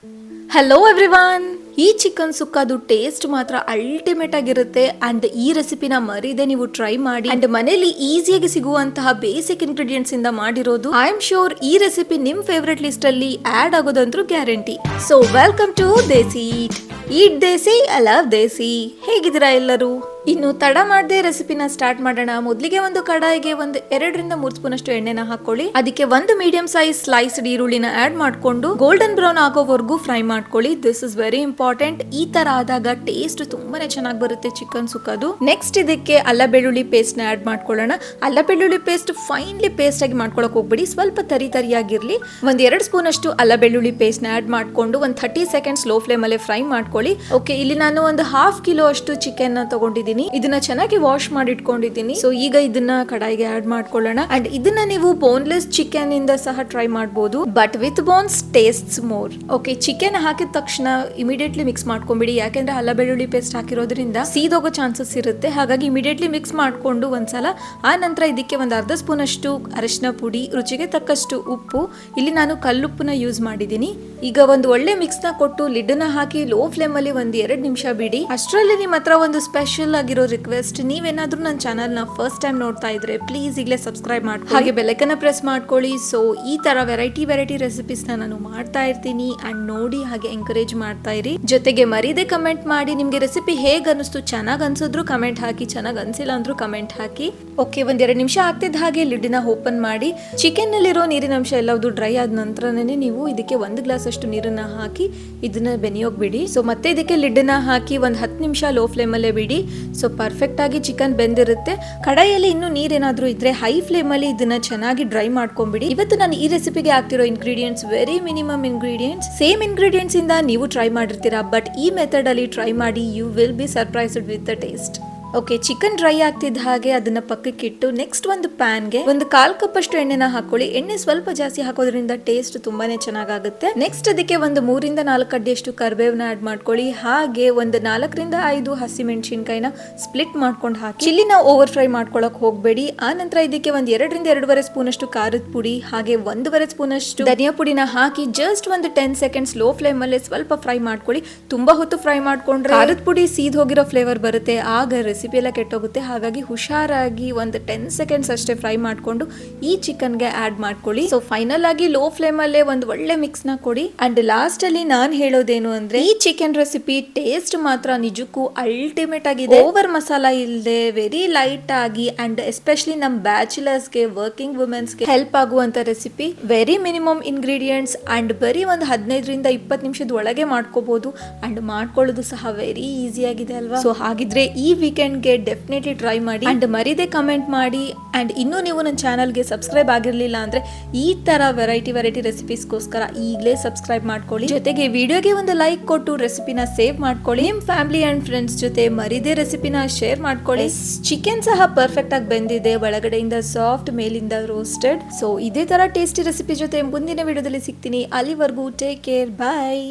Hello everyone, ಈ chicken ಸುಕ್ಕದು taste ಮಾತ್ರ ultimate ಆಗಿರುತ್ತೆ. ಅಂಡ್ ಈ ರೆಸಿಪಿನ ಮರಿದೆ ನೀವು ಟ್ರೈ ಮಾಡಿ. ಅಂಡ್ ಮನೇಲಿ ಈಸಿಯಾಗಿ ಸಿಗುವಂತಹ ಬೇಸಿಕ್ ಇಂಗ್ರೀಡಿಯೆಂಟ್ಸ್ ಇಂದ ಮಾಡಿರೋದು. ಐ ಆಮ್ ಶೋರ್ ಈ ರೆಸಿಪಿ ನಿಮ್ ಫೇವ್ರೆಟ್ ಲಿಸ್ಟ್ ಅಲ್ಲಿ ಆಡ್ ಆಗೋದಂತೂ guarantee. So welcome to desi eat desi, I love desi. ಹೇಗಿದ್ದೀರಾ ಎಲ್ಲರೂ? ಇನ್ನು ತಡ ಮಾಡದೆ ರೆಸಿಪಿನ ಸ್ಟಾರ್ಟ್ ಮಾಡೋಣ. ಮೊದಲಿಗೆ ಒಂದು ಕಡಾಯಿಗೆ ಒಂದು 2-3 ಸ್ಪೂನ್ ಅಷ್ಟು ಎಣ್ಣೆನ ಹಾಕೊಳ್ಳಿ. ಅದಕ್ಕೆ ಒಂದು ಮೀಡಿಯಂ ಸೈಜ್ ಸ್ಲೈಸ್ಡ್ ಈರುಳ್ಳಿನ ಆಡ್ ಮಾಡ್ಕೊಂಡು ಗೋಲ್ಡನ್ ಬ್ರೌನ್ ಆಗೋವರೆಗೂ ಫ್ರೈ ಮಾಡ್ಕೊಳ್ಳಿ. This is very important. ಈ ತರ ಆದಾಗ ಟೇಸ್ಟ್ ತುಂಬಾನೇ ಚೆನ್ನಾಗಿ ಬರುತ್ತೆ ಚಿಕನ್ ಸುಕ್ಕದು. ನೆಕ್ಸ್ಟ್ ಇದಕ್ಕೆ ಅಲ್ಲ ಬೆಳ್ಳುಳ್ಳಿ ಪೇಸ್ಟ್ ನ ಆಡ್ ಮಾಡ್ಕೊಳ್ಳೋಣ. ಅಲ್ಲ ಬೆಳ್ಳುಳ್ಳಿ ಪೇಸ್ಟ್ ಫೈನ್ಲಿ ಪೇಸ್ಟ್ ಆಗಿ ಮಾಡ್ಕೊಳಕ್ ಹೋಗ್ಬೇಡಿ, ಸ್ವಲ್ಪ ತರಿಯಾಗಿರ್ಲಿ. 1-2 ಸ್ಪೂನ್ ಅಷ್ಟು ಅಲ್ಲ ಬೆಳ್ಳುಳ್ಳಿ ಪೇಸ್ಟ್ ನ ಆಡ್ ಮಾಡ್ಕೊಂಡು ಒಂದು 30 ಸೆಕೆಂಡ್ಸ್ ಲೋ ಫ್ಲೇಮ್ ಅಲ್ಲೇ ಫ್ರೈ ಮಾಡ್ಕೊಳ್ಳಿ. ಓಕೆ, ಇಲ್ಲಿ ನಾನು ಒಂದು 1/2 ಕಿಲೋ ಅಷ್ಟು ಚಿಕನ್ ನ ತಗೊಂಡಿದ್ದೀನಿ. ಇದನ್ನ ಚೆನ್ನಾಗಿ ವಾಶ್ ಮಾಡಿ ಇಟ್ಕೊಂಡಿದ್ದೀನಿ. ಸೊ ಈಗ ಇದನ್ನ ಕಡಾಯಿಗೆ ಆಡ್ ಮಾಡ್ಕೊಳ್ಳೋಣ. ಅಂಡ್ ಇದನ್ನ ನೀವು ಬೋನ್ಲೆಸ್ ಚಿಕನ್ ಇಂದ ಸಹ ಟ್ರೈ ಮಾಡಬಹುದು, but with bones tastes more. Okay, chicken ಹಾಕಿದ ತಕ್ಷಣ ಇಮಿಡಿಯೇಟ್ಲಿ ಮಿಕ್ಸ್ ಮಾಡ್ಕೊಂಬಿಡಿ, ಯಾಕೆಂದ್ರೆ ಅಲ್ಲ ಬೆಳ್ಳುಳ್ಳಿ ಪೇಸ್ಟ್ ಹಾಕಿರೋದ್ರಿಂದ ಸೀದೋಗೋ ಚಾನ್ಸಸ್ ಇರುತ್ತೆ. ಹಾಗಾಗಿ ಇಮಿಡಿಯೇಟ್ಲಿ ಮಿಕ್ಸ್ ಮಾಡ್ಕೊಂಡು ಒಂದ್ಸಲ ಆ ನಂತರ ಇದಕ್ಕೆ ಒಂದು 1/2 ಸ್ಪೂನ್ ಅಷ್ಟು ಅರಿಶಿನ ಪುಡಿ, ರುಚಿಗೆ ತಕ್ಕಷ್ಟು ಉಪ್ಪು, ಇಲ್ಲಿ ನಾನು ಕಲ್ಲುಪ್ಪನ ಯೂಸ್ ಮಾಡಿದ್ದೀನಿ. ಈಗ ಒಂದು ಒಳ್ಳೆ ಮಿಕ್ಸ್ ನ ಕೊಟ್ಟು ಲಿಡ್ ನ ಹಾಕಿ ಲೋ ಫ್ಲೇಮ್ ಅಲ್ಲಿ 1-2 ನಿಮಿಷ ಬಿಡಿ. ಅಷ್ಟರಲ್ಲಿ ನಿಮ್ಮ ಹತ್ರ ಒಂದು ಸ್ಪೆಷಲ್ ಆಗಿರೋ ರಿಕ್ವೆಸ್ಟ್, ನೀವೇನಾದ್ರೂ ನನ್ನ ಚಾನಲ್ ನ ಫಸ್ಟ್ ಟೈಮ್ ನೋಡ್ತಾ ಇದ್ರೆ ಪ್ಲೀಸ್ ಈಗಲೇ ಸಬ್ಸ್ಕ್ರೈಬ್ ಮಾಡಿ, ಹಾಗೆ ಬೆಲ್ಲೈಕನ್ನ ಪ್ರೆಸ್ ಮಾಡ್ಕೊಳ್ಳಿ. ಸೊ ಈ ತರ ವೆರೈಟಿ ರೆಸಿಪೀಸ್ ನಾನು ಮಾಡ್ತಾ ಇರ್ತೀನಿ ಅಂಡ್ ನೋಡಿ ಹಾಗೆ ಎಂಕರೇಜ್ ಮಾಡ್ತಾ ಇರಿ. ಜೊತೆಗೆ ಮರೀದೆ ಕಮೆಂಟ್ ಮಾಡಿ, ನಿಮ್ಗೆ ರೆಸಿಪಿ ಹೇಗ್ ಅನಿಸ್ತು, ಚೆನ್ನಾಗ್ ಅನ್ಸಿದ್ರು ಕಮೆಂಟ್ ಹಾಕಿ, ಚೆನ್ನಾಗ್ ಅನ್ಸಿಲ್ಲ ಅಂದ್ರೂ ಕಮೆಂಟ್ ಹಾಕಿ. ಓಕೆ, 1-2 ನಿಮಿಷ ಆಗ್ತಿದ್ದ ಹಾಗೆ ಲಿಡ್ ನ ಓಪನ್ ಮಾಡಿ ಚಿಕನ್ ನಲ್ಲಿರೋ ನೀರಿನ ಅಂಶ ಎಲ್ಲವುದು ಡ್ರೈ ಆದ ನಂತರನೇ ನೀವು ಇದಕ್ಕೆ 1 ಗ್ಲಾಸ್ ಅಷ್ಟು ನೀರನ್ನ ಹಾಕಿ ಇದನ್ನ ಬೆನಿಯೋಗ್ ಬಿಡಿ. ಸೊ ಮತ್ತೆ ಇದಕ್ಕೆ ಲಿಡ್ ನ ಹಾಕಿ ಒಂದು 10 ನಿಮಿಷ ಲೋ ಫ್ಲೇಮ್ ಅಲ್ಲೇ ಬಿಡಿ. ಸೊ ಪರ್ಫೆಕ್ಟ್ ಆಗಿ ಚಿಕನ್ ಬೆಂದಿರುತ್ತೆ. ಕಡಾಯಿಯಲ್ಲಿ ಇನ್ನೂ ನೀರೇನಾದ್ರೂ ಇದ್ರೆ ಹೈ ಫ್ಲೇಮ್ ಅಲ್ಲಿ ಇದನ್ನ ಚೆನ್ನಾಗಿ ಡ್ರೈ ಮಾಡ್ಕೊಂಡ್ಬಿಡಿ. ಇವತ್ತು ನಾನು ಈ ರೆಸಿಪಿಗೆ ಹಾಕ್ತಿರೋ ingredients very minimum ingredients. Same ingredients ಇಂದ ನೀವು ಟ್ರೈ ಮಾಡಿರ್ತೀರಾ, ಬಟ್ ಈ ಮೆಥಡ್ ಅಲ್ಲಿ ಟ್ರೈ ಮಾಡಿ, you will be surprised with the taste. Okay, chicken dry ಆಗ್ತಿದ್ದ ಹಾಗೆ ಅದನ್ನ ಪಕ್ಕಕ್ಕೆ ಇಟ್ಟು ನೆಕ್ಸ್ಟ್ ಒಂದು ಪ್ಯಾನ್ಗೆ ಒಂದು 1/4 ಕಪ್ ಅಷ್ಟು ಎಣ್ಣೆನ ಹಾಕೊಳ್ಳಿ. ಎಣ್ಣೆ ಸ್ವಲ್ಪ ಜಾಸ್ತಿ ಹಾಕೋದ್ರಿಂದ ಟೇಸ್ಟ್ ತುಂಬಾನೇ ಚೆನ್ನಾಗುತ್ತೆ. ನೆಕ್ಸ್ಟ್ ಅದಕ್ಕೆ ಒಂದು 3-4 ಕಡ್ಡಿಯಷ್ಟು ಕರಿಬೇವನ್ನ ಆಡ್ ಮಾಡ್ಕೊಳ್ಳಿ. ಹಾಗೆ ಒಂದು 4-5 ಹಸಿಮೆಣಸಿನಕಾಯಿನ ಸ್ಪ್ಲಿಟ್ ಮಾಡ್ಕೊಂಡು ಹಾಕಿ. ಚಿಲ್ಲಿನ ಓವರ್ ಫ್ರೈ ಮಾಡ್ಕೊಳಕ್ ಹೋಗ್ಬೇಡಿ. ಆ ನಂತರ ಇದಕ್ಕೆ ಒಂದು 2-2.5 ಸ್ಪೂನ್ ಅಷ್ಟು ಖಾರದ ಪುಡಿ, ಹಾಗೆ 1.5 ಸ್ಪೂನ್ ಅಷ್ಟು ಧನಿಯಾ ಪುಡಿನ ಹಾಕಿ ಜಸ್ಟ್ ಒಂದು 10 ಸೆಕೆಂಡ್ಸ್ ಲೋ ಫ್ಲೇಮ್ ಅಲ್ಲೇ ಸ್ವಲ್ಪ ಫ್ರೈ ಮಾಡ್ಕೊಳ್ಳಿ. ತುಂಬಾ ಹೊತ್ತು ಫ್ರೈ ಮಾಡ್ಕೊಂಡ್ರೆ ಖಾರದ ಪುಡಿ ಸೀದ್ ಹೋಗಿರೋ ಫ್ಲೇವರ್ ಬರುತ್ತೆ, ಆಗ ರೆಸಿಪಿ ಎಲ್ಲ ಕೆಟ್ಟೋಗುತ್ತೆ. ಹಾಗಾಗಿ ಹುಷಾರಾಗಿ ಒಂದು 10 ಸೆಕೆಂಡ್ಸ್ ಅಷ್ಟೇ ಫ್ರೈ ಮಾಡ್ಕೊಂಡು ಈ ಚಿಕನ್ ಗೆ ಆಡ್ ಮಾಡ್ಕೊಳ್ಳಿ. ಸೊ ಫೈನಲ್ ಆಗಿ ಲೋ ಫ್ಲೇಮ್ ಅಲ್ಲೇ ಒಂದು ಒಳ್ಳೆ ಮಿಕ್ಸ್ ನ ಕೊಡಿ. ಅಂಡ್ ಲಾಸ್ಟ್ ಅಲ್ಲಿ ನಾನ್ ಹೇಳೋದೇನು ಅಂದ್ರೆ, ಈ ಚಿಕನ್ ರೆಸಿಪಿ ಟೇಸ್ಟ್ ಮಾತ್ರ ನಿಜಕ್ಕೂ ಅಲ್ಟಿಮೇಟ್ ಆಗಿದೆ. ಓವರ್ ಮಸಾಲ ಇಲ್ಲದೆ ವೆರಿ ಲೈಟ್ ಆಗಿ ಅಂಡ್ ಎಸ್ಪೆಷಲಿ ನಮ್ ಬ್ಯಾಚುಲರ್ಸ್ ಗೆ, ವರ್ಕಿಂಗ್ ವುಮೆನ್ಸ್ ಗೆ ಹೆಲ್ಪ್ ಆಗುವಂತ recipe. Very minimum ingredients and ಬರೀ ಒಂದು 15-20 ನಿಮಿಷದ ಒಳಗೆ ಮಾಡ್ಕೋಬಹುದು. ಅಂಡ್ ಮಾಡ್ಕೊಳ್ಳೋದು ಸಹ ವೆರಿ ಈಸಿ ಆಗಿದೆ ಅಲ್ವಾ? ಸೊ ಹಾಗಿದ್ರೆ ಈ ವೀಕೆಂಡ್ ಗೆ ಡೆಫಿನೆಟ್ಲಿ ಟ್ರೈ ಮಾಡಿ ಅಂಡ್ ಮರೀದೆ ಕಮೆಂಟ್ ಮಾಡಿ. ಅಂಡ್ ಇನ್ನೂ ನೀವು ನನ್ನ ಚಾನಲ್ಗೆ ಸಬ್ಸ್ಕ್ರೈಬ್ ಆಗಿರ್ಲಿಲ್ಲ ಅಂದ್ರೆ ಈ ತರ ವೆರೈಟಿ ರೆಸಿಪೀಸ್ಗೋಸ್ಕರ ಈಗಲೇ ಸಬ್ಸ್ಕ್ರೈಬ್ ಮಾಡ್ಕೊಳ್ಳಿ. ಜೊತೆಗೆ ವಿಡಿಯೋಗೆ ಒಂದು ಲೈಕ್ ಕೊಟ್ಟು ರೆಸಿಪಿನ ಸೇವ್ ಮಾಡ್ಕೊಳ್ಳಿ. ನಿಮ್ ಫ್ಯಾಮಿಲಿ ಅಂಡ್ ಫ್ರೆಂಡ್ಸ್ ಜೊತೆ ಮರೀದೆ ರೆಸಿಪಿನ ಶೇರ್ ಮಾಡ್ಕೊಳ್ಳಿ. ಚಿಕನ್ ಸಹ ಪರ್ಫೆಕ್ಟ್ ಆಗಿ ಬೆಂದಿದೆ, ಒಳಗಡೆಯಿಂದ ಸಾಫ್ಟ್, ಮೇಲಿಂದ ರೋಸ್ಟೆಡ್. ಸೊ ಇದೇ ತರ ಟೇಸ್ಟಿ ರೆಸಿಪಿ ಜೊತೆ ಮುಂದಿನ ವಿಡಿಯೋದಲ್ಲಿ ಸಿಗ್ತೀನಿ. ಅಲ್ಲಿವರೆಗೂ ಟೇಕ್ ಕೇರ್, ಬಾಯ್.